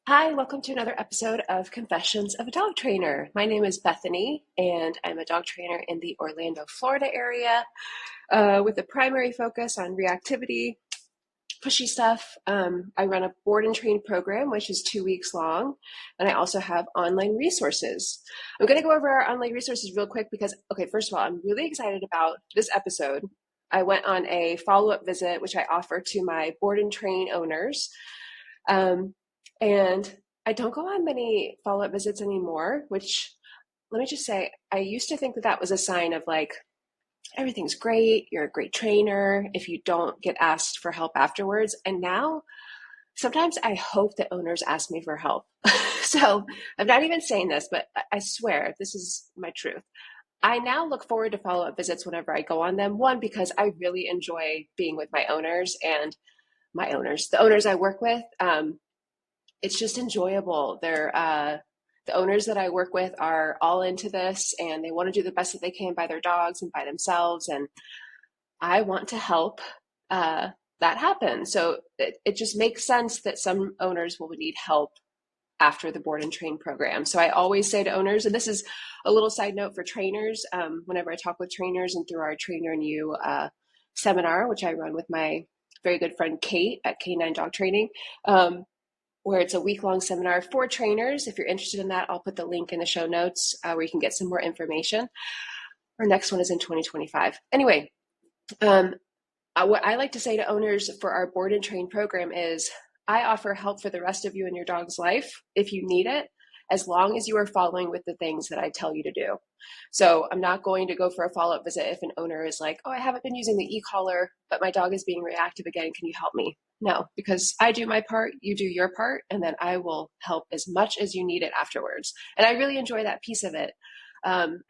Hi, welcome to another episode of Confessions of a Dog Trainer. My name is Bethany, and I'm a dog trainer in the Orlando, Florida area with a primary focus on reactivity, pushy stuff. I run a board and train program, which is 2 weeks long, and I also have online resources. I'm going to go over our online resources real quick because, okay, first of all, I'm really excited about this episode. I went on a follow-up visit, which I offer to my board and train owners. And I don't go on many follow-up visits anymore, which let me just say, I used to think that that was a sign of like, everything's great, you're a great trainer if you don't get asked for help afterwards. And now sometimes I hope that owners ask me for help. So I'm not even saying this, but I swear this is my truth. I now look forward to follow-up visits whenever I go on them. One, because I really enjoy being with my owners and the owners I work with. It's just enjoyable. The owners that I work with are all into this and they want to do the best that they can by their dogs and by themselves. And I want to help that happen. So it just makes sense that some owners will need help after the board and train program. So I always say to owners, and this is a little side note for trainers, whenever I talk with trainers and through our Trainer and You seminar, which I run with my very good friend Kate at K9 Dog Training, where it's a week-long seminar for trainers. If you're interested in that, I'll put the link in the show notes where you can get some more information. Our next one is in 2025. Anyway, what I like to say to owners for our board and train program is I offer help for the rest of you in your dog's life if you need it, as long as you are following with the things that I tell you to do. So I'm not going to go for a follow-up visit if an owner is like, oh, I haven't been using the e-collar, but my dog is being reactive again. Can you help me? No, because I do my part, you do your part, and then I will help as much as you need it afterwards. And I really enjoy that piece of it. And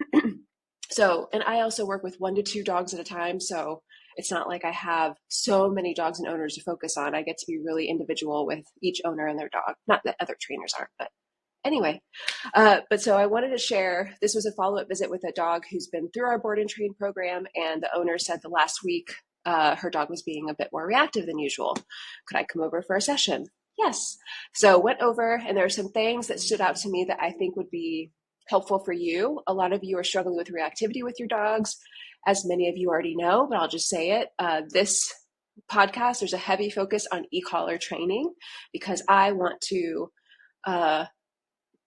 I also work with 1 to 2 dogs at a time. So it's not like I have so many dogs and owners to focus on. I get to be really individual with each owner and their dog. Not that other trainers aren't, but anyway. So I wanted to share, this was a follow-up visit with a dog who's been through our board and train program. And the owner said the last week, her dog was being a bit more reactive than usual. Could I come over for a session? Yes. So went over, and there are some things that stood out to me that I think would be helpful for you. A lot of you are struggling with reactivity with your dogs, as many of you already know, but I'll just say it. This podcast, there's a heavy focus on e-collar training because I want to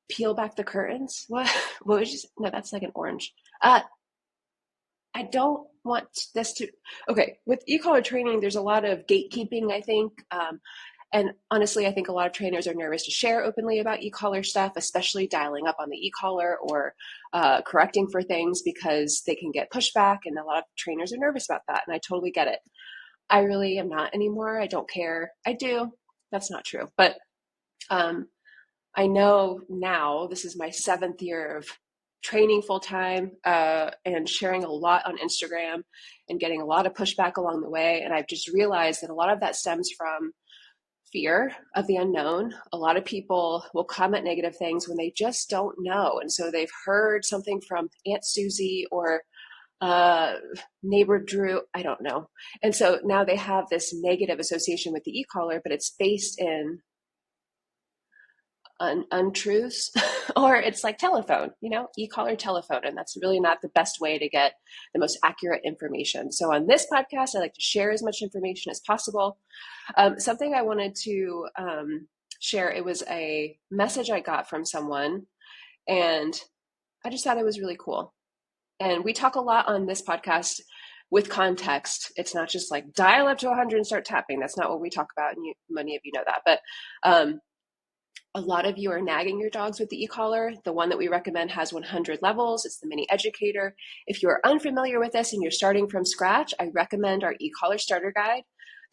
peel back the curtains. What would you say? No, that's like an orange. I don't want this to, okay, with e-collar training, there's a lot of gatekeeping, I think. And honestly, I think a lot of trainers are nervous to share openly about e-collar stuff, especially dialing up on the e-collar or correcting for things because they can get pushback. And a lot of trainers are nervous about that. And I totally get it. I really am not anymore. I don't care. I do. That's not true. But I know now this is my 7th year of training full-time and sharing a lot on Instagram and getting a lot of pushback along the way. And I've just realized that a lot of that stems from fear of the unknown. A lot of people will comment negative things when they just don't know. And so they've heard something from Aunt Susie or neighbor Drew, I don't know. And so now they have this negative association with the e-collar, but it's based in untruths or it's like telephone, e-collar telephone. And that's really not the best way to get the most accurate information. So on this podcast, I like to share as much information as possible. Something I wanted to share, it was a message I got from someone and I just thought it was really cool. And we talk a lot on this podcast with context. It's not just like dial up to 100 and start tapping. That's not what we talk about. And many of you know that, but a lot of you are nagging your dogs with the e-collar. The one that we recommend has 100 levels. It's the Mini Educator. If you are unfamiliar with this and you're starting from scratch, I recommend our e-collar starter guide.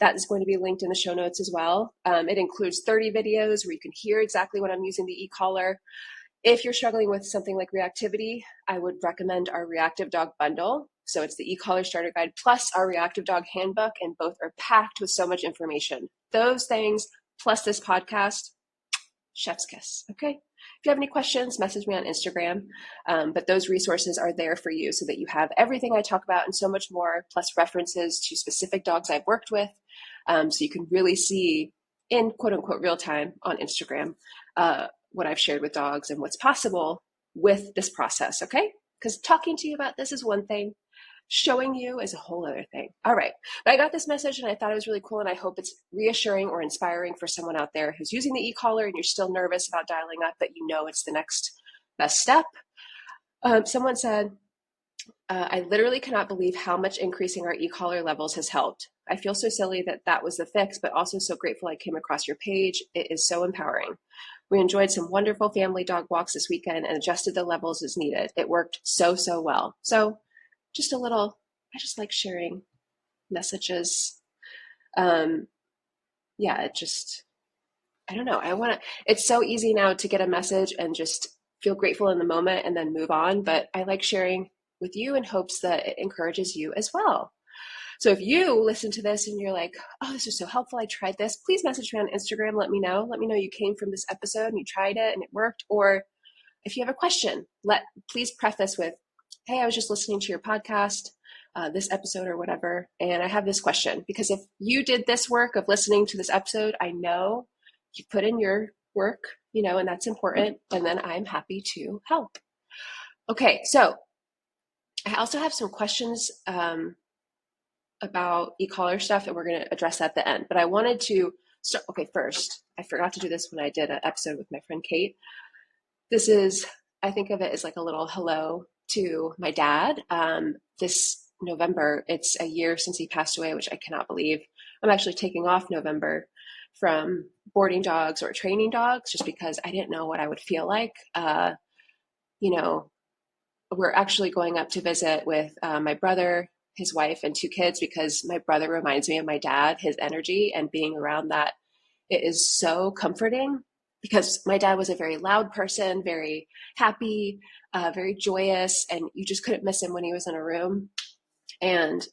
That is going to be linked in the show notes as well. It includes 30 videos where you can hear exactly when I'm using the e-collar. If you're struggling with something like reactivity, I would recommend our Reactive Dog Bundle. So it's the e-collar starter guide plus our Reactive Dog Handbook, and both are packed with so much information. Those things plus this podcast, chef's kiss. Okay. If you have any questions, message me on Instagram. But those resources are there for you so that you have everything I talk about and so much more, plus references to specific dogs I've worked with. So you can really see in quote unquote real time on Instagram, what I've shared with dogs and what's possible with this process. Okay. Because talking to you about this is one thing, showing you is a whole other thing. All right. But I got this message and I thought it was really cool. And I hope it's reassuring or inspiring for someone out there who's using the e-collar and you're still nervous about dialing up, that you know it's the next best step. Someone said, I literally cannot believe how much increasing our e-collar levels has helped. I feel so silly that that was the fix, but also so grateful I came across your page. It is so empowering. We enjoyed some wonderful family dog walks this weekend and adjusted the levels as needed. It worked so, so well. So just a little, I just like sharing messages. Yeah, it just, I don't know. It's so easy now to get a message and just feel grateful in the moment and then move on. But I like sharing with you in hopes that it encourages you as well. So if you listen to this and you're like, oh, this was so helpful, I tried this, please message me on Instagram. Let me know you came from this episode and you tried it and it worked. Or if you have a question, please preface with, hey, I was just listening to your podcast, this episode or whatever, and I have this question. Because if you did this work of listening to this episode, I know you put in your work, and that's important. And then I'm happy to help. Okay, so I also have some questions about e-collar stuff, and we're going to address that at the end. But I wanted to start. Okay, first, I forgot to do this when I did an episode with my friend Kate. This is, I think of it as like a little hello to my dad. This November, it's a year since he passed away, which I cannot believe. I'm actually taking off November from boarding dogs or training dogs just because I didn't know what I would feel like. We're actually going up to visit with my brother, his wife, and 2 kids because my brother reminds me of my dad, his energy, and being around that. It is so comforting because my dad was a very loud person, very happy, very joyous, and you just couldn't miss him when he was in a room. And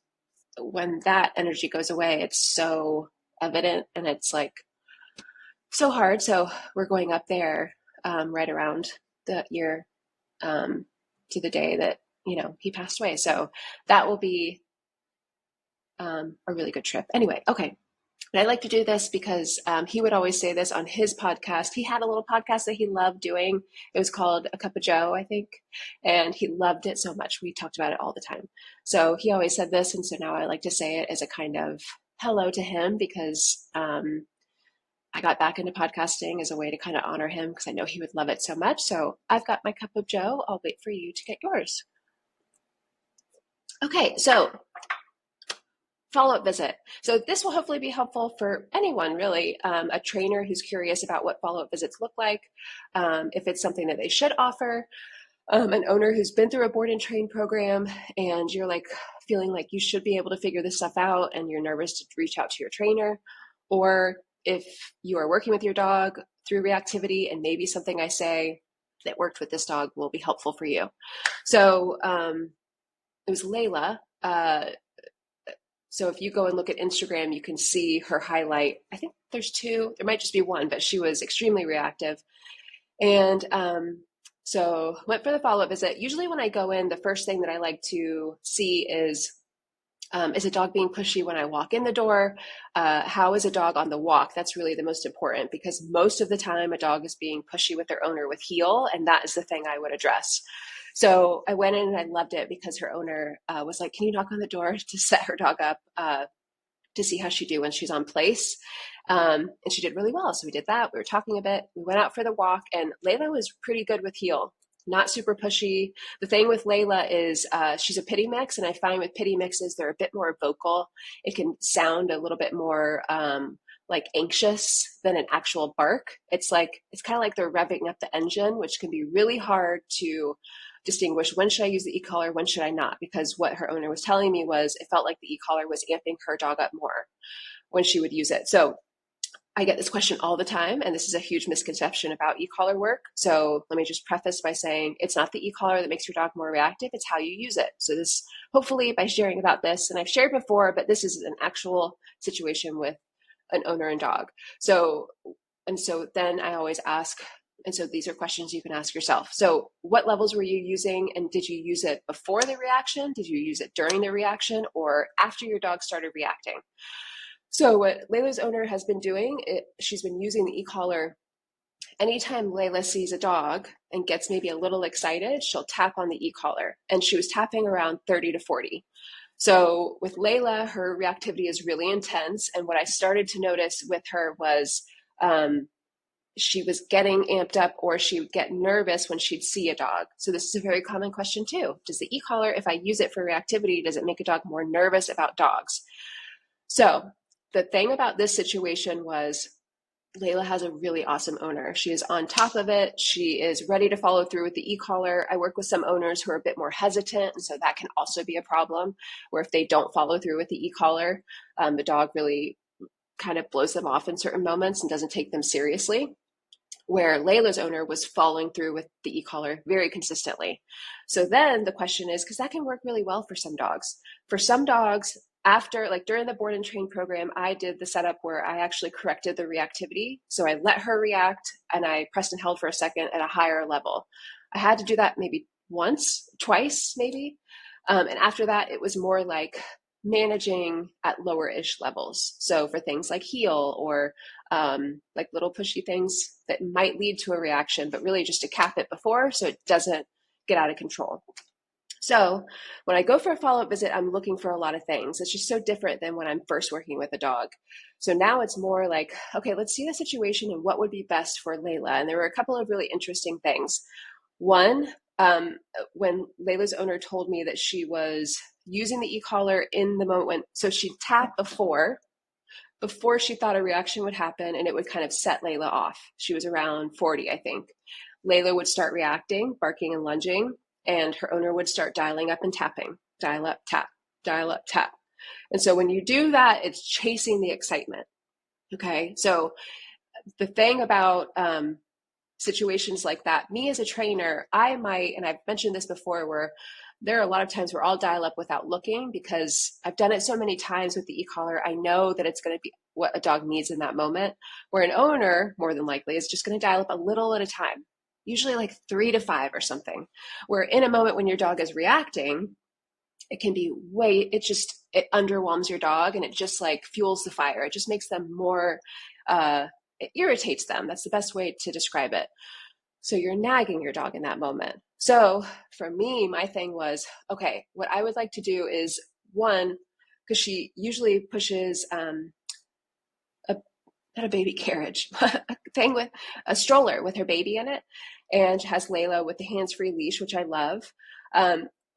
when that energy goes away, it's so evident and it's like so hard. So we're going up there right around the year to the day that, he passed away. So that will be a really good trip. Anyway, okay. And I like to do this because he would always say this on his podcast. He had a little podcast that he loved doing. It was called A Cup of Joe, I think. And he loved it so much. We talked about it all the time. So he always said this. And so now I like to say it as a kind of hello to him because I got back into podcasting as a way to kind of honor him because I know he would love it so much. So I've got my cup of Joe. I'll wait for you to get yours. Okay, so follow-up visit. So this will hopefully be helpful for anyone, really, a trainer who's curious about what follow-up visits look like, if it's something that they should offer, an owner who's been through a board and train program and you're like feeling like you should be able to figure this stuff out and you're nervous to reach out to your trainer, or if you are working with your dog through reactivity and maybe something I say that worked with this dog will be helpful for you. So it was Layla. So if you go and look at Instagram, you can see her highlight. I think there's 2, there might just be 1, but she was extremely reactive. And so went for the follow-up visit. Usually when I go in, the first thing that I like to see is a dog being pushy when I walk in the door? How is a dog on the walk? That's really the most important because most of the time a dog is being pushy with their owner with heel, and that is the thing I would address. So I went in and I loved it because her owner was like, can you knock on the door to set her dog up to see how she do when she's on place? And she did really well. So we did that. We were talking a bit. We went out for the walk and Layla was pretty good with heel. Not super pushy. The thing with Layla is she's a pity mix, and I find with pity mixes, they're a bit more vocal. It can sound a little bit more like anxious than an actual bark. It's kind of like they're revving up the engine, which can be really hard to distinguish when should I use the e-collar, when should I not? Because what her owner was telling me was it felt like the e-collar was amping her dog up more when she would use it. So I get this question all the time, and this is a huge misconception about e-collar work. So let me just preface by saying it's not the e-collar that makes your dog more reactive, it's how you use it. So this, hopefully by sharing about this, and I've shared before, but this is an actual situation with an owner and dog. So then I always ask, and so these are questions you can ask yourself. So what levels were you using, and did you use it before the reaction? Did you use it during the reaction or after your dog started reacting? So what Layla's owner has been doing, she's been using the e-collar. Anytime Layla sees a dog and gets maybe a little excited, she'll tap on the e-collar. And she was tapping around 30 to 40. So with Layla, her reactivity is really intense. And what I started to notice with her was she was getting amped up, or she would get nervous when she'd see a dog. So this is a very common question too. Does the e-collar, if I use it for reactivity, does it make a dog more nervous about dogs? So the thing about this situation was Layla has a really awesome owner. She is on top of it. She is ready to follow through with the e-collar. I work with some owners who are a bit more hesitant, and so that can also be a problem, where if they don't follow through with the e-collar, the dog really kind of blows them off in certain moments and doesn't take them seriously, where Layla's owner was following through with the e-collar very consistently. So then the question is, because that can work really well for some dogs. For some dogs, after, like during the board and train program, I did the setup where I actually corrected the reactivity. So I let her react and I pressed and held for a second at a higher level. I had to do that maybe once, twice, maybe. And after that, it was more like managing at lower-ish levels. So for things like heel or like little pushy things that might lead to a reaction, but really just to cap it before so it doesn't get out of control. So when I go for a follow-up visit, I'm looking for a lot of things. It's just so different than when I'm first working with a dog. So now it's more like, okay, let's see the situation and what would be best for Layla. And there were a couple of really interesting things. One, when Layla's owner told me that she was using the e-collar in the moment, so she'd tap before she thought a reaction would happen, and it would kind of set Layla off. She was around 40, I think. Layla would start reacting, barking and lunging, and her owner would start dialing up and tapping. Dial up, tap, dial up, tap. And so when you do that, it's chasing the excitement. Okay, so the thing about situations like that, me as a trainer, I might, and I've mentioned this before, where there are a lot of times where I'll dial up without looking because I've done it so many times with the e-collar. I know that it's going to be what a dog needs in that moment, where an owner, more than likely, is just going to dial up a little at a time, usually like 3 to 5 or something, where in a moment when your dog is reacting, it can be it underwhelms your dog, and it just like fuels the fire. It just makes them more, it irritates them. That's the best way to describe it. So you're nagging your dog in that moment. So for me, my thing was, okay, what I would like to do is, one, because she usually pushes not a baby carriage, a thing with a stroller with her baby in it, and has Layla with the hands-free leash, which I love.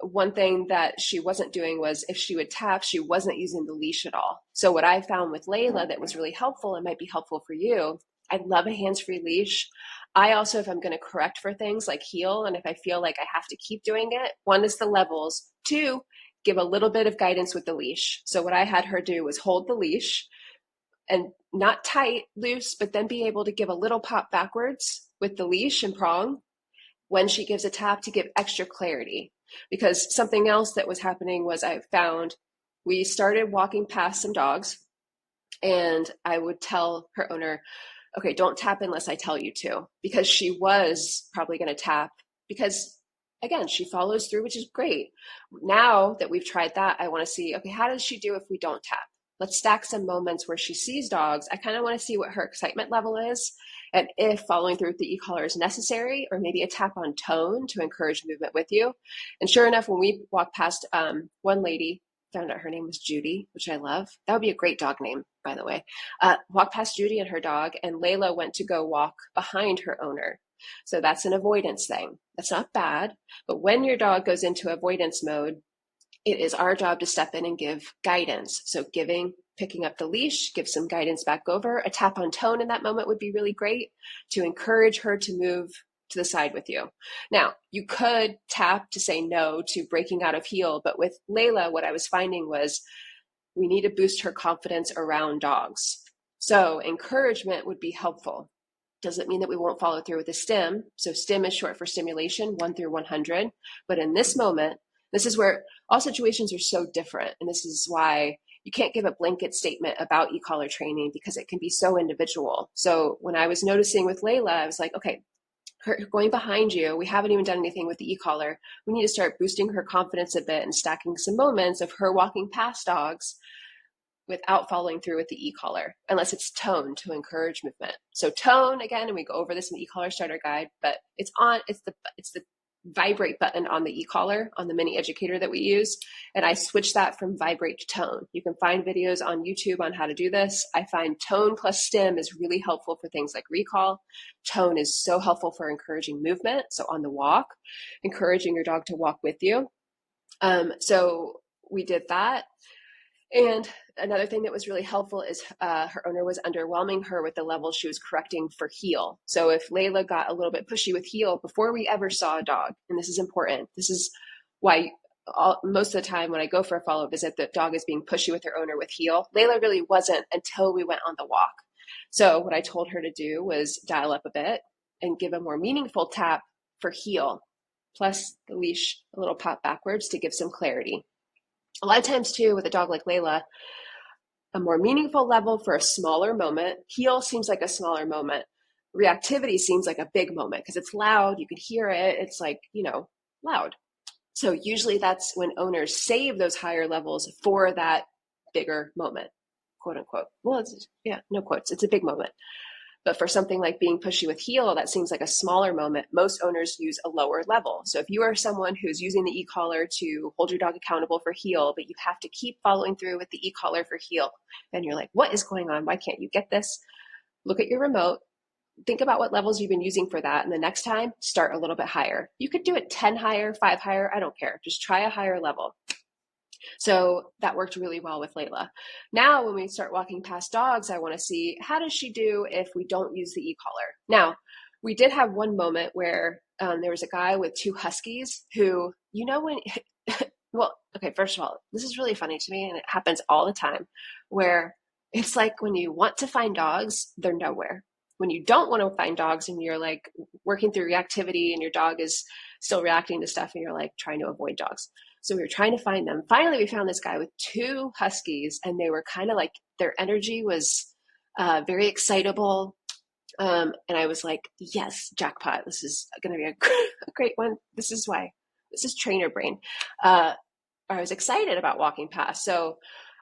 One thing that she wasn't doing was, if she would tap, she wasn't using the leash at all. So what I found with Layla that was really helpful, and might be helpful for you, I love a hands-free leash. I also, if I'm going to correct for things like heel, and if I feel like I have to keep doing it, one is the levels. Two, give a little bit of guidance with the leash. So what I had her do was hold the leash, and not tight, loose, but then be able to give a little pop backwards with the leash and prong when she gives a tap, to give extra clarity. Because something else that was happening was, I found we started walking past some dogs, and I would tell her owner, okay, don't tap unless I tell you to, because she was probably going to tap, because again, she follows through, which is great. Now that we've tried that, I want to see, okay, how does she do if we don't tap? Let's stack some moments where she sees dogs. I kind of want to see what her excitement level is, and if following through with the e-collar is necessary, or maybe a tap on tone to encourage movement with you. And sure enough, when we walked past one lady, found out her name was Judy, which I love. That would be a great dog name, by the way. Walked past Judy and her dog, and Layla went to go walk behind her owner. So that's an avoidance thing. That's not bad, but when your dog goes into avoidance mode, it is our job to step in and give guidance. So picking up the leash, give some guidance back over. A tap on tone in that moment would be really great to encourage her to move to the side with you. Now, you could tap to say no to breaking out of heel, but with Layla, what I was finding was we need to boost her confidence around dogs. So encouragement would be helpful. Doesn't mean that we won't follow through with a stim. So stim is short for stimulation, 1 through 100. But in this moment, this is where all situations are so different. And this is why you can't give a blanket statement about e-collar training, because it can be so individual. So when I was noticing with Layla, I was like, okay, her going behind you, we haven't even done anything with the e-collar. We need to start boosting her confidence a bit and stacking some moments of her walking past dogs without following through with the e-collar, unless it's tone to encourage movement. So tone, again, and we go over this in the e-collar starter guide, but it's the vibrate button on the e-collar on the mini educator that we use. And I switched that from vibrate to tone. You can find videos on YouTube on how to do this. I find tone plus stim is really helpful for things like recall. Tone is so helpful for encouraging movement. So on the walk, encouraging your dog to walk with you. So we did that. And another thing that was really helpful is her owner was underwhelming her with the levels she was correcting for heel. So if Layla got a little bit pushy with heel before we ever saw a dog, and this is important, this is why most of the time when I go for a follow-up visit, the dog is being pushy with her owner with heel. Layla really wasn't until we went on the walk. So what I told her to do was dial up a bit and give a more meaningful tap for heel, plus the leash a little pop backwards to give some clarity. A lot of times too, with a dog like Layla, a more meaningful level for a smaller moment. Heel seems like a smaller moment. Reactivity seems like a big moment because it's loud. You can hear it. It's like, loud. So usually that's when owners save those higher levels for that bigger moment, quote unquote. Well, no quotes. It's a big moment. But for something like being pushy with heel, that seems like a smaller moment. Most owners use a lower level. So if you are someone who's using the e-collar to hold your dog accountable for heel, but you have to keep following through with the e-collar for heel, and you're like, what is going on? Why can't you get this? Look at your remote. Think about what levels you've been using for that. And the next time, start a little bit higher. You could do it 10 higher, 5 higher. I don't care. Just try a higher level. So that worked really well with Layla. Now, when we start walking past dogs, I want to see how does she do if we don't use the e-collar. Now, we did have one moment where there was a guy with 2 huskies who, when, well, okay, first of all, this is really funny to me, and it happens all the time, where it's like when you want to find dogs, they're nowhere. When you don't want to find dogs and you're like working through reactivity and your dog is still reacting to stuff and you're like trying to avoid dogs. So we were trying to find them. Finally, we found this guy with 2 huskies, and they were kind of like, their energy was very excitable. And I was like, yes, jackpot. This is going to be a great one. This is why. This is trainer brain. I was excited about walking past. So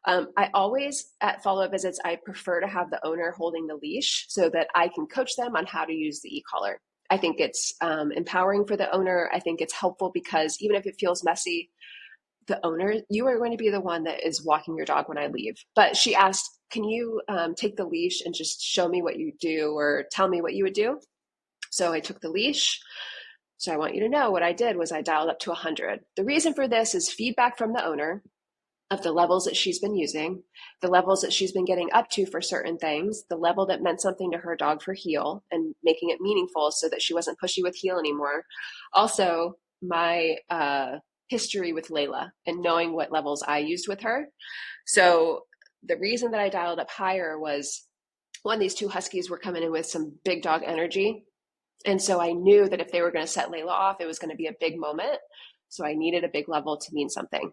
I always, at follow-up visits, I prefer to have the owner holding the leash so that I can coach them on how to use the e-collar. I think it's empowering for the owner. I think it's helpful because even if it feels messy, the owner, you are going to be the one that is walking your dog when I leave. But she asked, can you take the leash and just show me what you do or tell me what you would do? So I took the leash. So I want you to know what I did was I dialed up to 100. The reason for this is feedback from the owner of the levels that she's been using, the levels that she's been getting up to for certain things, the level that meant something to her dog for heel and making it meaningful so that she wasn't pushy with heel anymore. Also, my history with Layla and knowing what levels I used with her. So the reason that I dialed up higher was, one, these 2 huskies were coming in with some big dog energy. And so I knew that if they were going to set Layla off, it was going to be a big moment. So I needed a big level to mean something.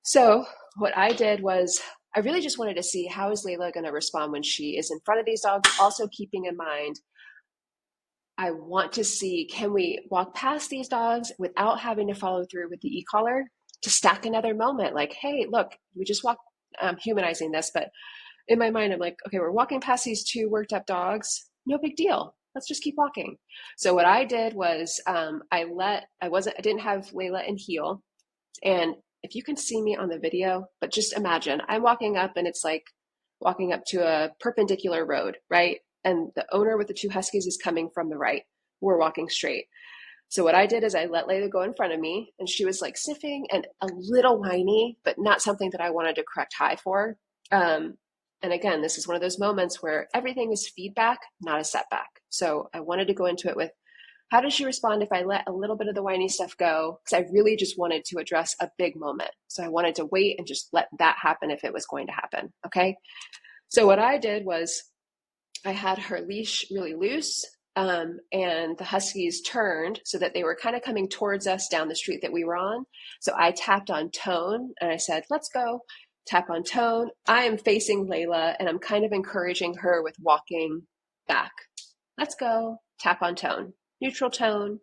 So what I did was I really just wanted to see how is Layla going to respond when she is in front of these dogs, also keeping in mind, I want to see, can we walk past these dogs without having to follow through with the e-collar to stack another moment? Like, hey, look, we just walked, I'm humanizing this, but in my mind, I'm like, okay, we're walking past these 2 worked up dogs. No big deal. Let's just keep walking. So what I did was I didn't have Layla in heel. And if you can see me on the video, but just imagine I'm walking up and it's like walking up to a perpendicular road, right? And the owner with the 2 huskies is coming from the right. We're walking straight. So what I did is I let Layla go in front of me, and she was like sniffing and a little whiny, but not something that I wanted to correct high for. And again, this is one of those moments where everything is feedback, not a setback. So I wanted to go into it with, how does she respond if I let a little bit of the whiny stuff go? Because I really just wanted to address a big moment. So I wanted to wait and just let that happen if it was going to happen. Okay. So what I did was I had her leash really loose, and the huskies turned so that they were kind of coming towards us down the street that we were on. So I tapped on tone and I said, let's go. Tap on tone. I am facing Layla and I'm kind of encouraging her with walking back. Let's go. Tap on tone. Neutral tone.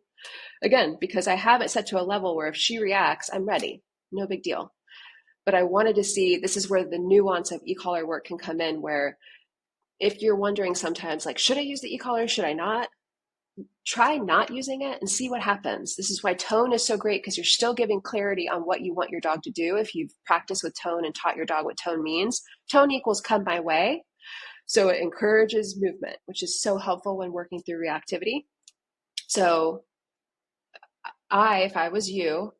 Again, because I have it set to a level where if she reacts, I'm ready. No big deal. But I wanted to see, this is where the nuance of e-collar work can come in, where if you're wondering sometimes, like, should I use the e-collar? Should I not? Try not using it and see what happens. This is why tone is so great, because you're still giving clarity on what you want your dog to do. If you've practiced with tone and taught your dog what tone means, tone equals come my way. So it encourages movement, which is so helpful when working through reactivity. So if I was you,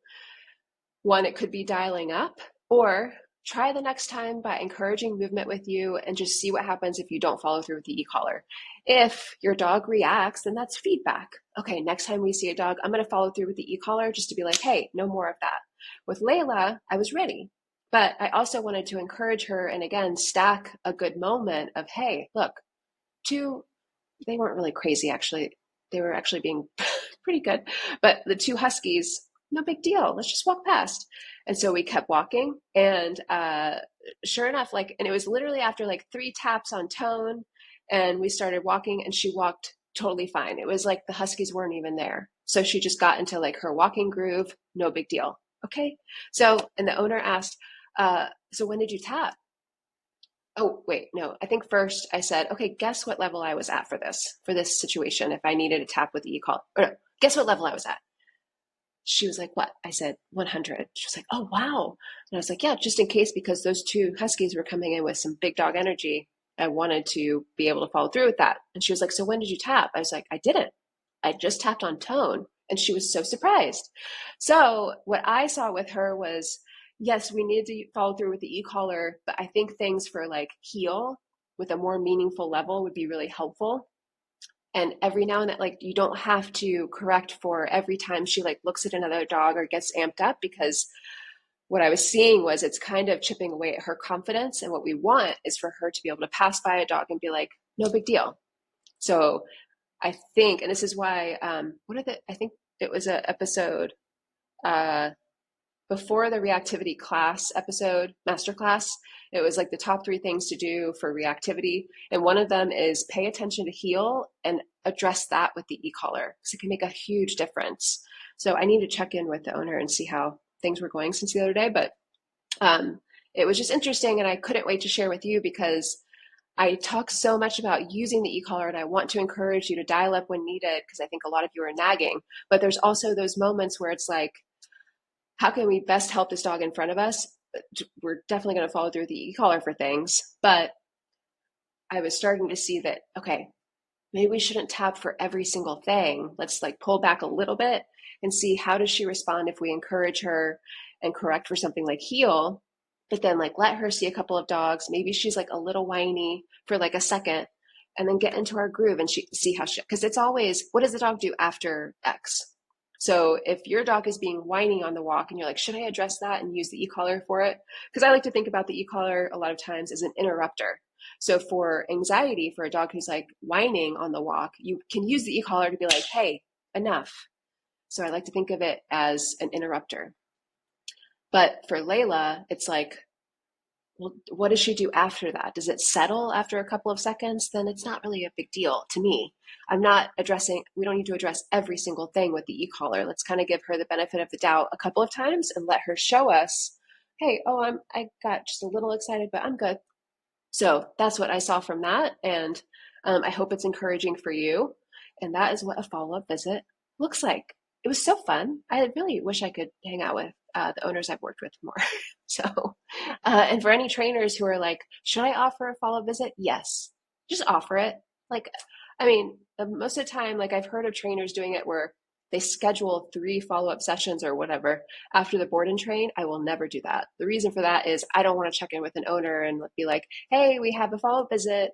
one, it could be dialing up, or try the next time by encouraging movement with you and just see what happens if you don't follow through with the e-collar. If your dog reacts, then that's feedback. Okay, next time we see a dog, I'm going to follow through with the e-collar just to be like, hey, no more of that. With Layla, I was ready, but I also wanted to encourage her and again, stack a good moment of, hey, look, they weren't really crazy actually. They were actually being pretty good, but the two huskies, no big deal. Let's just walk past. And so we kept walking, and sure enough, and it was literally after 3 taps on tone, and we started walking, and she walked totally fine. It was like the huskies weren't even there. So she just got into her walking groove, no big deal. Okay. So, and the owner asked, so when did you tap? Oh, wait, no. I think first I said, okay, guess what level I was at for this situation, if I needed a tap with the e-call. Or no, guess what level I was at? She was like, what? I said, 100. She was like, oh, wow. And I was like, yeah, just in case, because those two huskies were coming in with some big dog energy. I wanted to be able to follow through with that. And she was like, so when did you tap? I was like, I didn't. I just tapped on tone. And she was so surprised. So what I saw with her was, yes, we needed to follow through with the e-collar, but I think things for heel with a more meaningful level would be really helpful. And every now and then, you don't have to correct for every time she looks at another dog or gets amped up, because what I was seeing was it's kind of chipping away at her confidence. And what we want is for her to be able to pass by a dog and be like, no big deal. So I think, and this is why, I think it was an episode before the reactivity class episode, masterclass. It was the top 3 things to do for reactivity. And one of them is pay attention to heel and address that with the e-collar, because it can make a huge difference. So I need to check in with the owner and see how things were going since the other day. But it was just interesting, and I couldn't wait to share with you, because I talk so much about using the e-collar, and I want to encourage you to dial up when needed, because I think a lot of you are nagging. But there's also those moments where it's how can we best help this dog in front of us? We're definitely going to follow through with the e-collar for things, but I was starting to see that, okay, maybe we shouldn't tap for every single thing. Let's pull back a little bit and see how does she respond if we encourage her and correct for something like heel, but then let her see a couple of dogs. Maybe she's a little whiny for a second, and then get into our groove and see how because it's always, what does the dog do after X? So if your dog is being whiny on the walk and you're like, should I address that and use the e-collar for it? Because I like to think about the e-collar a lot of times as an interrupter. So for anxiety, for a dog who's whining on the walk, you can use the e-collar to be like, hey, enough. So I like to think of it as an interrupter. But for Layla, it's well, what does she do after that? Does it settle after a couple of seconds? Then it's not really a big deal to me. We don't need to address every single thing with the e-collar. Let's kind of give her the benefit of the doubt a couple of times and let her show us, hey, I got just a little excited, but I'm good. So that's what I saw from that. And I hope it's encouraging for you. And that is what a follow-up visit looks like. It was so fun. I really wish I could hang out with the owners I've worked with more. So, and for any trainers who are should I offer a follow-up visit? Yes, just offer it. Most of the time, I've heard of trainers doing it where they schedule 3 follow-up sessions or whatever after the board and train. I will never do that. The reason for that is I don't want to check in with an owner and be like, hey, we have a follow-up visit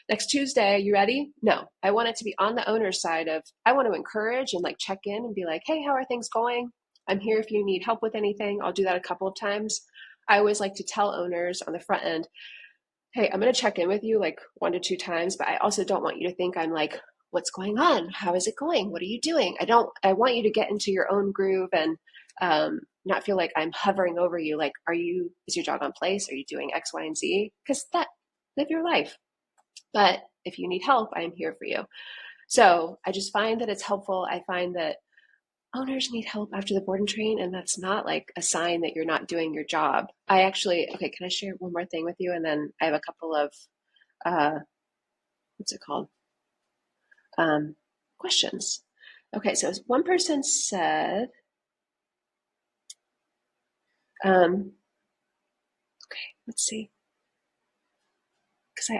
next Tuesday. You ready? No, I want it to be on the owner's side of, I want to encourage and check in and be like, hey, how are things going? I'm here if you need help with anything. I'll do that a couple of times. I always like to tell owners on the front end, hey, I'm going to check in with you 1 to 2 times, but I also don't want you to think I'm what's going on? How is it going? What are you doing? I want you to get into your own groove and not feel like I'm hovering over you. Is your dog on place? Are you doing X, Y, and Z? Because live your life. But if you need help, I am here for you. So I just find that it's helpful. I find that owners need help after the board and train, and that's not like a sign that you're not doing your job. I actually, okay, can I share one more thing with you? And then I have a couple of, uh, what's it called? Questions. Okay, so one person said, okay, let's see. Because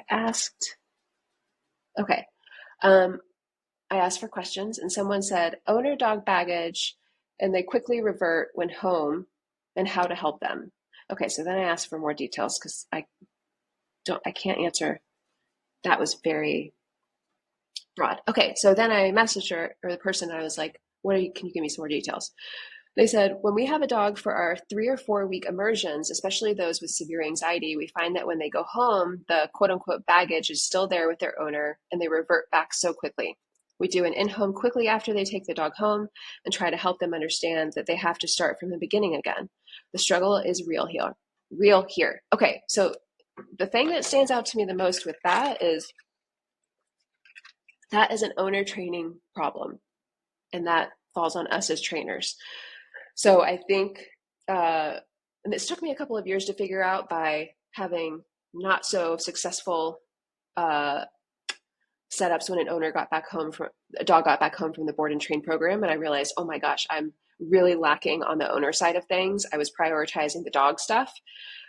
okay, I asked for questions, and someone said, owner dog baggage, and they quickly revert when home, and how to help them. Okay, so then I asked for more details because I can't answer. That was very broad. Okay, so then I messaged her or the person, and I was like, can you give me some more details? They said, when we have a dog for our 3 or 4 week immersions, especially those with severe anxiety, we find that when they go home, the quote unquote baggage is still there with their owner and they revert back so quickly. We do an in-home quickly after they take the dog home and try to help them understand that they have to start from the beginning again. The struggle is real here. Real here. Okay, so the thing that stands out to me the most with that is an owner training problem, and that falls on us as trainers. So I think, and this took me a couple of years to figure out by having not so successful setups when a dog got back home from the board and train program. And I realized, oh my gosh, I'm really lacking on the owner side of things. I was prioritizing the dog stuff.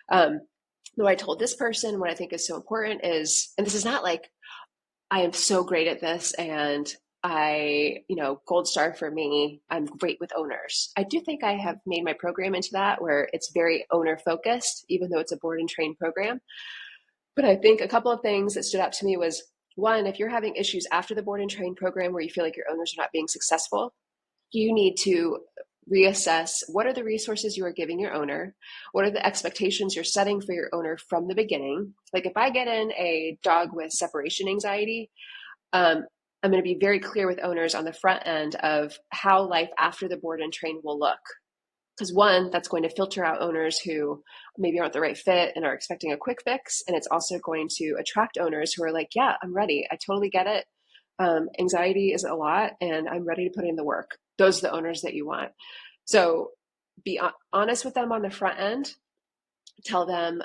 Though I told this person what I think is so important is, and this is not like I am so great at this and gold star for me, I'm great with owners. I do think I have made my program into that where it's very owner focused, even though it's a board and train program. But I think a couple of things that stood out to me was, one, if you're having issues after the board and train program where you feel like your owners are not being successful, you need to reassess what are the resources you are giving your owner, what are the expectations you're setting for your owner from the beginning. Like if I get in a dog with separation anxiety, I'm going to be very clear with owners on the front end of how life after the board and train will look. Because one, that's going to filter out owners who maybe aren't the right fit and are expecting a quick fix. And it's also going to attract owners who are like, yeah, I'm ready. I totally get it. Anxiety is a lot and I'm ready to put in the work. Those are the owners that you want. So be honest with them on the front end. Tell them,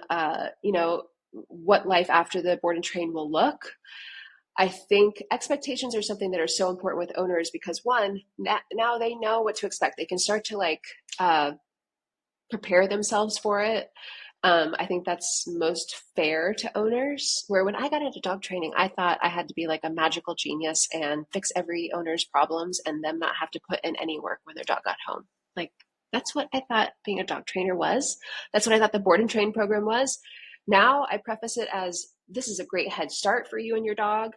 what life after the board and train will look. I think expectations are something that are so important with owners because one, now they know what to expect. They can start to prepare themselves for it. I think that's most fair to owners, where when I got into dog training, I thought I had to be like a magical genius and fix every owner's problems and them not have to put in any work when their dog got home. Like that's what I thought being a dog trainer was. That's what I thought the board and train program was. Now I preface it as this is a great head start for you and your dog.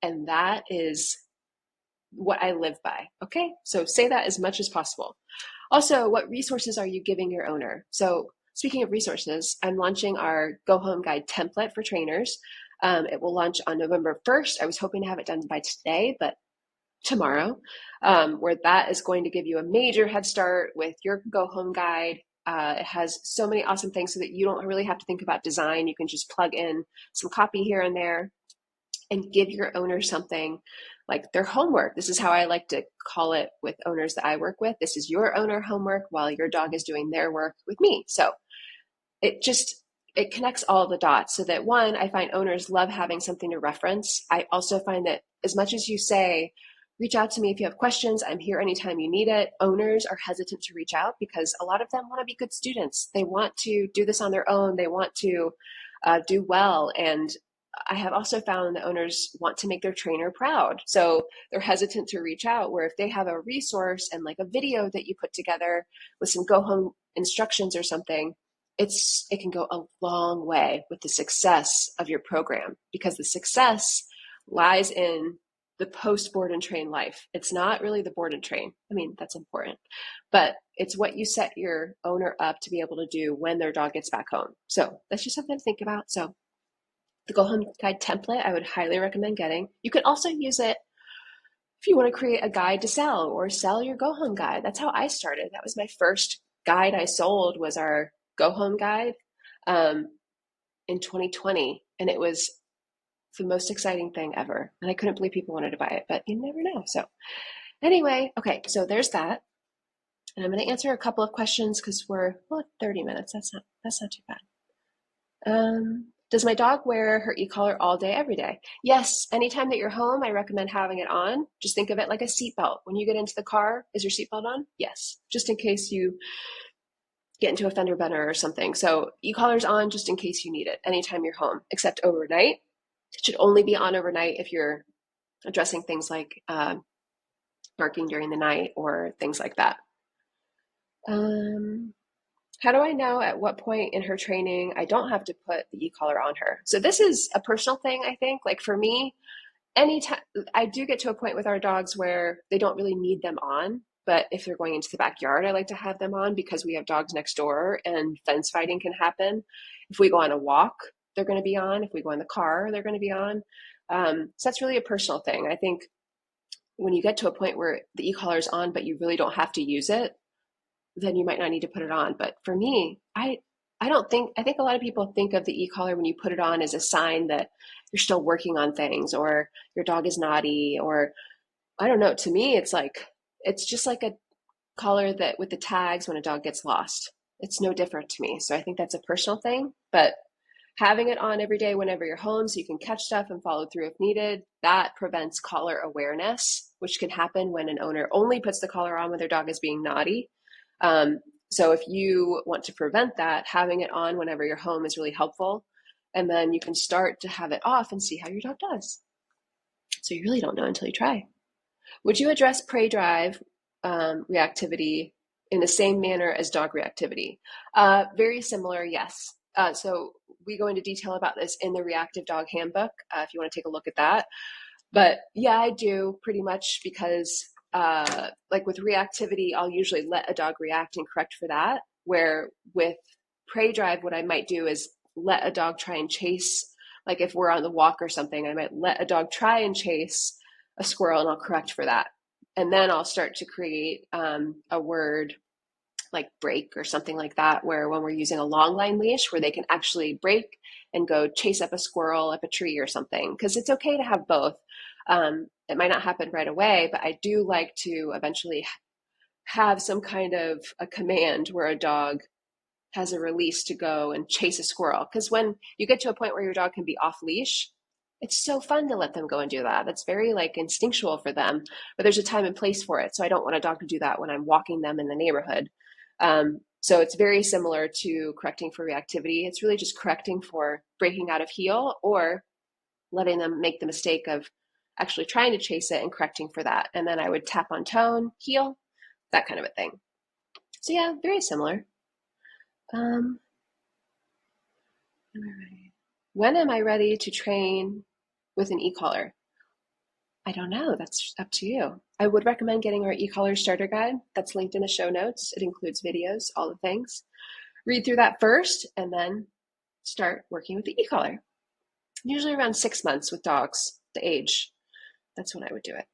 And that is what I live by. Okay, so say that as much as possible. Also, what resources are you giving your owner? So speaking of resources, I'm launching our Go Home Guide template for trainers. It will launch on November 1st. I was hoping to have it done by today, but tomorrow, where that is going to give you a major head start with your Go Home Guide. It has so many awesome things so that you don't really have to think about design. You can just plug in some copy here and there and give your owner something like their homework. This is how I like to call it with owners that I work with. This is your owner homework while your dog is doing their work with me. So it connects all the dots so that one, I find owners love having something to reference. I also find that as much as you say, reach out to me if you have questions, I'm here anytime you need it, owners are hesitant to reach out because a lot of them want to be good students. They want to do this on their own. They want to do well. And I have also found that owners want to make their trainer proud. So they're hesitant to reach out, where if they have a resource and like a video that you put together with some go home instructions or something, it can go a long way with the success of your program, because the success lies in the post board and train life. It's not really the board and train. I mean, that's important, but it's what you set your owner up to be able to do when their dog gets back home. So that's just something to think about. So the Go Home Guide template, I would highly recommend getting. You can also use it if you want to create a guide to sell or sell your Go Home Guide. That's how I started. That was my first guide I sold, was our Go Home Guide in 2020. And it was the most exciting thing ever. And I couldn't believe people wanted to buy it, but you never know. So anyway, okay, so there's that. And I'm going to answer a couple of questions because we're, well, 30 minutes. That's not too bad. Does my dog wear her e-collar all day, every day? Yes. Anytime that you're home, I recommend having it on. Just think of it like a seatbelt. When you get into the car, is your seatbelt on? Yes. Just in case you get into a fender bender or something. So e-collar's on just in case you need it anytime you're home, except overnight. It should only be on overnight if you're addressing things like barking during the night or things like that. How do I know at what point in her training I don't have to put the e-collar on her? So this is a personal thing, I think. Like for me, anytime I do get to a point with our dogs where they don't really need them on, but if they're going into the backyard, I like to have them on because we have dogs next door and fence fighting can happen. If we go on a walk, they're going to be on. If we go in the car, they're going to be on. So that's really a personal thing. I think when you get to a point where the e-collar is on, but you really don't have to use it, then you might not need to put it on. But for me, I think a lot of people think of the e-collar when you put it on as a sign that you're still working on things or your dog is naughty, or I don't know. To me, it's just like a collar that with the tags when a dog gets lost. It's no different to me. So I think that's a personal thing, but having it on every day whenever you're home so you can catch stuff and follow through if needed, that prevents collar awareness, which can happen when an owner only puts the collar on when their dog is being naughty. So if you want to prevent that, having it on whenever you're home is really helpful. And then you can start to have it off and see how your dog does. So you really don't know until you try. Would you address prey drive reactivity in the same manner as dog reactivity? Very similar, yes. So we go into detail about this in the Reactive Dog Handbook, if you want to take a look at that. But yeah, I do pretty much because like with reactivity, I'll usually let a dog react and correct for that. Where with prey drive, what I might do is let a dog try and chase, like if we're on the walk or something, I might let a dog try and chase a squirrel and I'll correct for that. And then I'll start to create a word like break or something like that, where when we're using a long line leash where they can actually break and go chase up a squirrel, up a tree or something, because it's okay to have both. It might not happen right away, but I do like to eventually have some kind of a command where a dog has a release to go and chase a squirrel. Because when you get to a point where your dog can be off leash, it's so fun to let them go and do that. That's very like instinctual for them, but there's a time and place for it. So I don't want a dog to do that when I'm walking them in the neighborhood. So it's very similar to correcting for reactivity. It's really just correcting for breaking out of heel or letting them make the mistake of actually trying to chase it and correcting for that. And then I would tap on tone, heel, that kind of a thing. So yeah, very similar. When am I ready to train with an e-collar? I don't know. That's up to you. I would recommend getting our e-collar starter guide. That's linked in the show notes. It includes videos, all the things. Read through that first and then start working with the e-collar. Usually around 6 months with dogs, the age. That's when I would do it.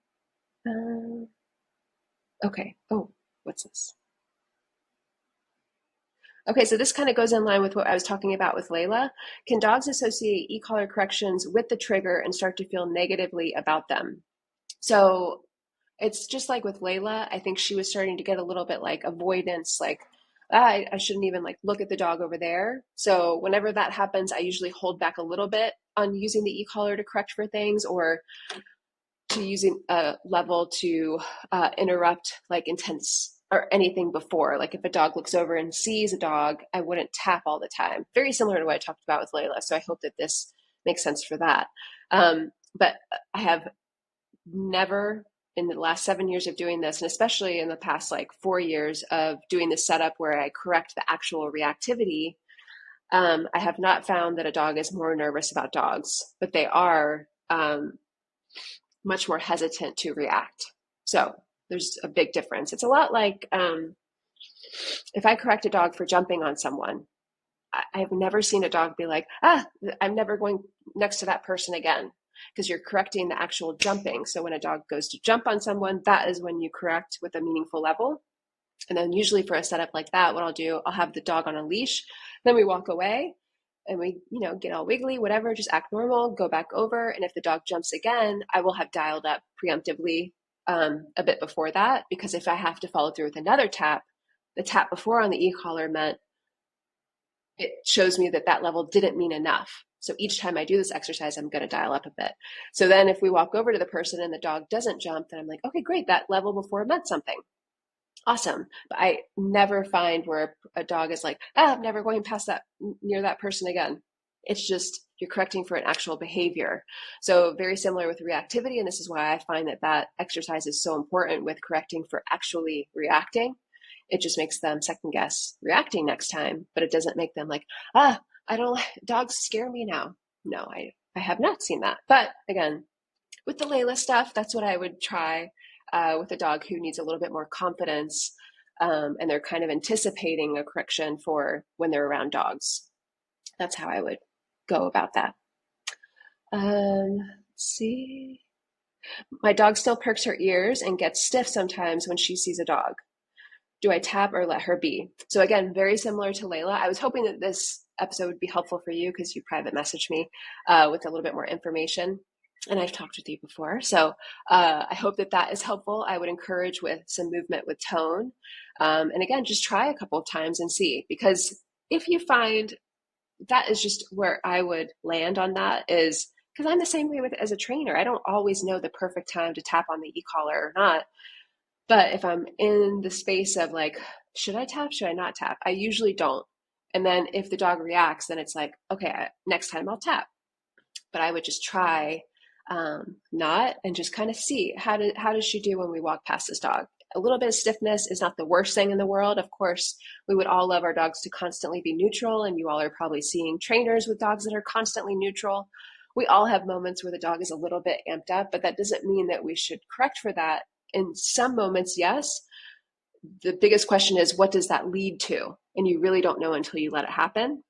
Okay. Oh, what's this? Okay, so this kind of goes in line with what I was talking about with Layla. Can dogs associate e-collar corrections with the trigger and start to feel negatively about them? So it's just like with Layla. I think she was starting to get a little bit like avoidance, like, I shouldn't even like look at the dog over there. So whenever that happens, I usually hold back a little bit on using the e-collar to correct for things, or to using a level to interrupt like intense or anything before. Like if a dog looks over and sees a dog, I wouldn't tap all the time. Very similar to what I talked about with Layla. So I hope that this makes sense for that. But I have never in the last 7 years of doing this, and especially in the past like 4 years of doing this setup where I correct the actual reactivity, I have not found that a dog is more nervous about dogs, but they are much more hesitant to react. So there's a big difference. It's a lot like if I correct a dog for jumping on someone, I've never seen a dog be like, I'm never going next to that person again, because you're correcting the actual jumping. So when a dog goes to jump on someone, that is when you correct with a meaningful level. And then usually for a setup like that, what I'll do, I'll have the dog on a leash, then we walk away and we, get all wiggly, whatever, just act normal, go back over. And if the dog jumps again, I will have dialed up preemptively a bit before that, because if I have to follow through with another tap, the tap before on the e-collar meant it shows me that that level didn't mean enough. So each time I do this exercise, I'm going to dial up a bit. So then if we walk over to the person and the dog doesn't jump, then I'm like, okay, great. That level before meant something. Awesome. But I never find where a dog is like, I'm never going past that near that person again. It's just you're correcting for an actual behavior. So very similar with reactivity. And this is why I find that that exercise is so important with correcting for actually reacting. It just makes them second guess reacting next time, but it doesn't make them like, I don't, dogs scare me now. No, I have not seen that. But again, with the Layla stuff, that's what I would try with a dog who needs a little bit more confidence, and they're kind of anticipating a correction for when they're around dogs. That's how I would go about that. Let's see. My dog still perks her ears and gets stiff sometimes when she sees a dog. Do I tap or let her be? So again, very similar to Layla. I was hoping that this episode would be helpful for you because you private messaged me with a little bit more information. And I've talked with you before. So I hope that that is helpful. I would encourage with some movement with tone. And again, just try a couple of times and see, because if you find that is just where I would land on that is because I'm the same way with as a trainer. I don't always know the perfect time to tap on the e-collar or not. But if I'm in the space of like, should I tap? Should I not tap? I usually don't. And then if the dog reacts, then it's like, okay, next time I'll tap. But I would just try not and just kind of see how does she do when we walk past this dog. A little bit of stiffness is not the worst thing in the world. Of course, we would all love our dogs to constantly be neutral, and you all are probably seeing trainers with dogs that are constantly neutral. We all have moments where the dog is a little bit amped up, but that doesn't mean that we should correct for that. In some moments, yes. The biggest question is, what does that lead to? And you really don't know until you let it happen.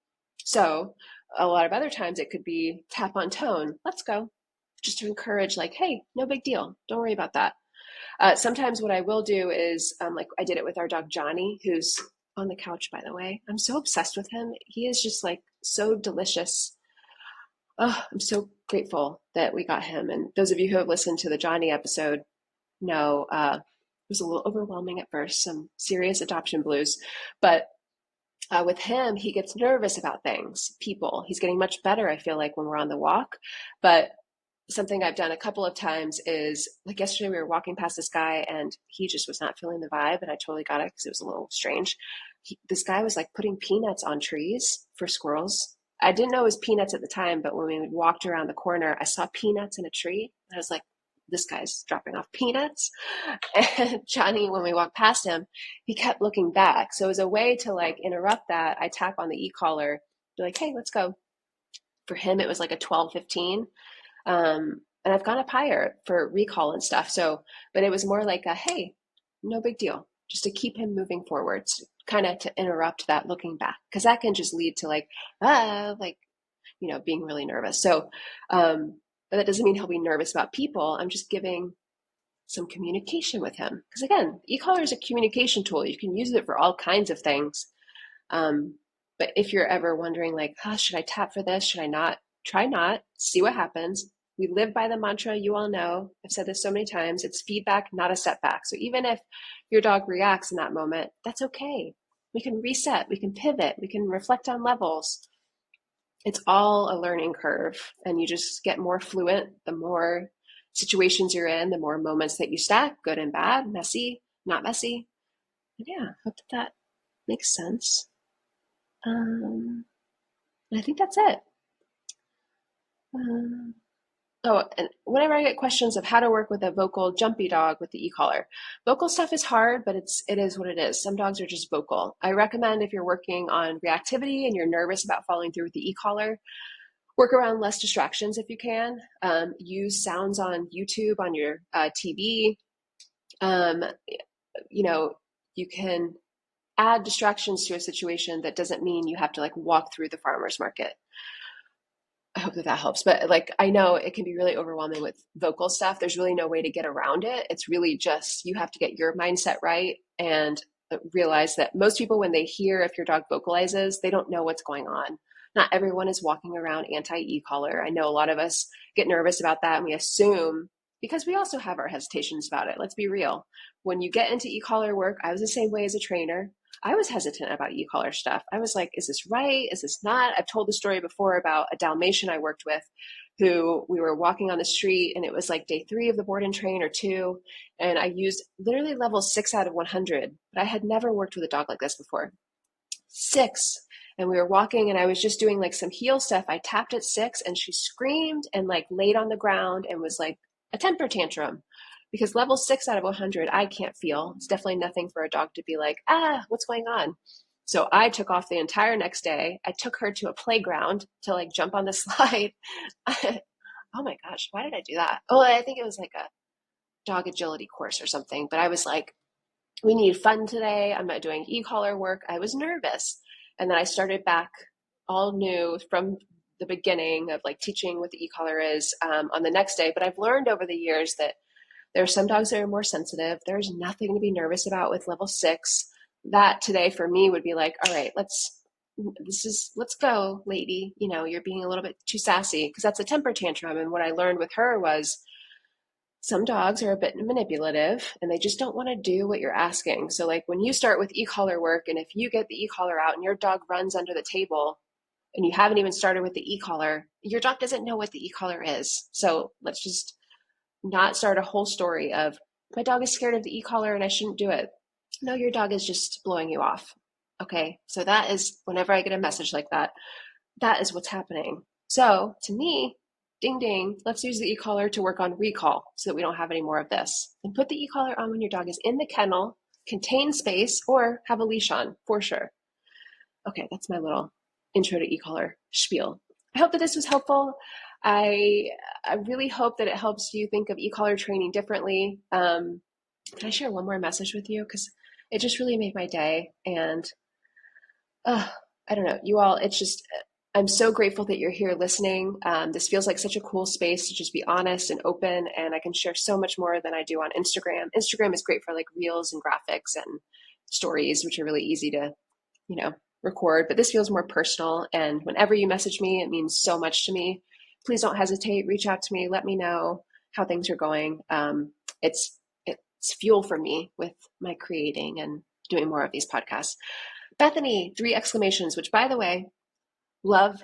So a lot of other times it could be tap on tone. Let's go. Just to encourage like, hey, no big deal. Don't worry about that. Sometimes what I will do is like I did it with our dog, Johnny, who's on the couch, by the way. I'm so obsessed with him. He is just like so delicious. Oh, I'm so grateful that we got him. And those of you who have listened to the Johnny episode know it was a little overwhelming at first, some serious adoption blues. But with him, he gets nervous about things, people. He's getting much better, I feel like, when we're on the walk. But something I've done a couple of times is like yesterday we were walking past this guy and he just was not feeling the vibe, and I totally got it because it was a little strange. This guy was like putting peanuts on trees for squirrels. I didn't know it was peanuts at the time, but when we walked around the corner, I saw peanuts in a tree. And I was like, this guy's dropping off peanuts. And Johnny, when we walked past him, he kept looking back. So as a way to like interrupt that, I tap on the e-collar, be like, hey, let's go. For him, it was like a 12, 15. And I've gone up higher for recall and stuff. So, but it was more like a, hey, no big deal, just to keep him moving forwards, kind of to interrupt that looking back. Cause that can just lead to like, being really nervous. So, but that doesn't mean he'll be nervous about people. I'm just giving some communication with him. Because again, e-collar is a communication tool. You can use it for all kinds of things. But if you're ever wondering like, should I tap for this? Should I not? Try not, see what happens. We live by the mantra, you all know, I've said this so many times, it's feedback, not a setback. So even if your dog reacts in that moment, that's okay. We can reset, we can pivot, we can reflect on levels. It's all a learning curve, and you just get more fluent the more situations you're in, the more moments that you stack, good and bad, messy, not messy. And yeah, hope that makes sense. And I think that's it. And whenever I get questions of how to work with a vocal jumpy dog with the e-collar, vocal stuff is hard, but it is what it is. Some dogs are just vocal. I recommend if you're working on reactivity and you're nervous about following through with the e-collar, work around less distractions if you can. Use sounds on YouTube, on your TV. You can add distractions to a situation that doesn't mean you have to like walk through the farmer's market. I hope that helps. But like, I know it can be really overwhelming with vocal stuff. There's really no way to get around it. It's really just, you have to get your mindset right and realize that most people, when they hear if your dog vocalizes, they don't know what's going on. Not everyone is walking around anti-e-collar. I know a lot of us get nervous about that, and we assume, because we also have our hesitations about it. Let's be real. When you get into e-collar work, I was the same way as a trainer. I was hesitant about e-collar stuff. I was like, is this right? Is this not? I've told the story before about a Dalmatian I worked with who we were walking on the street, and it was like day 3 of the board and train or 2. And I used literally level 6 out of 100, but I had never worked with a dog like this before. 6. And we were walking, and I was just doing like some heel stuff. I tapped at 6, and she screamed and like laid on the ground and was like a temper tantrum. Because level 6 out of 100, I can't feel. It's definitely nothing for a dog to be like, what's going on? So I took off the entire next day. I took her to a playground to like jump on the slide. Oh my gosh, why did I do that? Oh, I think it was like a dog agility course or something. But I was like, we need fun today. I'm not doing e-collar work. I was nervous. And then I started back all new from the beginning of like teaching what the e-collar is on the next day. But I've learned over the years that there are some dogs that are more sensitive. There's nothing to be nervous about with level 6. That today for me would be like, all right, let's go, lady. You know, you're being a little bit too sassy, because that's a temper tantrum. And what I learned with her was some dogs are a bit manipulative and they just don't want to do what you're asking. So like when you start with e-collar work, and if you get the e-collar out and your dog runs under the table and you haven't even started with the e-collar, your dog doesn't know what the e-collar is. So let's just not start a whole story of my dog is scared of the e-collar and I shouldn't do it. No, your dog is just blowing you off. Okay. So that is, whenever I get a message like that, that is what's happening. So to me, ding, ding, let's use the e-collar to work on recall so that we don't have any more of this. And put the e-collar on when your dog is in the kennel, contained space, or have a leash on for sure. Okay, that's my little intro to e-collar spiel. I hope that this was helpful. I really hope that it helps you think of e-collar training differently. Can I share one more message with you? Because it just really made my day. And I don't know, you all, it's just, I'm so grateful that you're here listening. This feels like such a cool space to just be honest and open, and I can share so much more than I do on Instagram. Instagram is great for like reels and graphics and stories, which are really easy to, record, but this feels more personal. And whenever you message me, it means so much to me. Please don't hesitate, reach out to me, let me know how things are going. It's fuel for me with my creating and doing more of these podcasts. Bethany, 3 exclamations, which by the way, love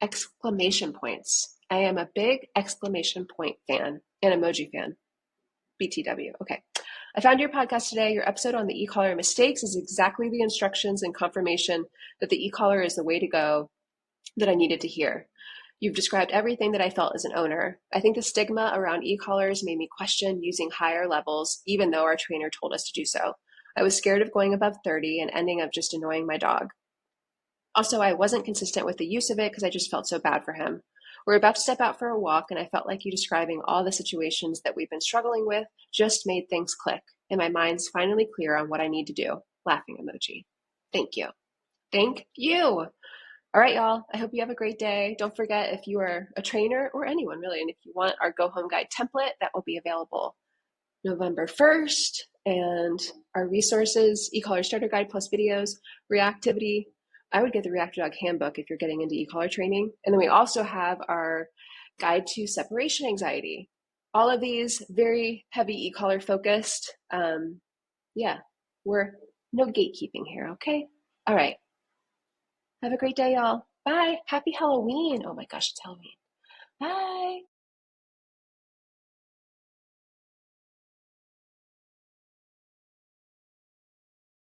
exclamation points. I am a big exclamation point fan and emoji fan. BTW. Okay. I found your podcast today. Your episode on the e-collar mistakes is exactly the instructions and confirmation that the e-collar is the way to go that I needed to hear. You've described everything that I felt as an owner. I think the stigma around e-collars made me question using higher levels, even though our trainer told us to do so. I was scared of going above 30 and ending up just annoying my dog. Also, I wasn't consistent with the use of it because I just felt so bad for him. We're about to step out for a walk, and I felt like you describing all the situations that we've been struggling with just made things click, and my mind's finally clear on what I need to do. Laughing emoji. Thank you. Thank you. All right, y'all. I hope you have a great day. Don't forget, if you are a trainer or anyone really, and if you want our Go Home Guide template, that will be available November 1st. And our resources, e-collar starter guide plus videos, reactivity. I would get the Reactor Dog handbook if you're getting into e-collar training. And then we also have our guide to separation anxiety. All of these very heavy e-collar focused. We're no gatekeeping here, okay? All right. Have a great day, y'all. Bye. Happy Halloween. Oh my gosh, it's Halloween. Bye.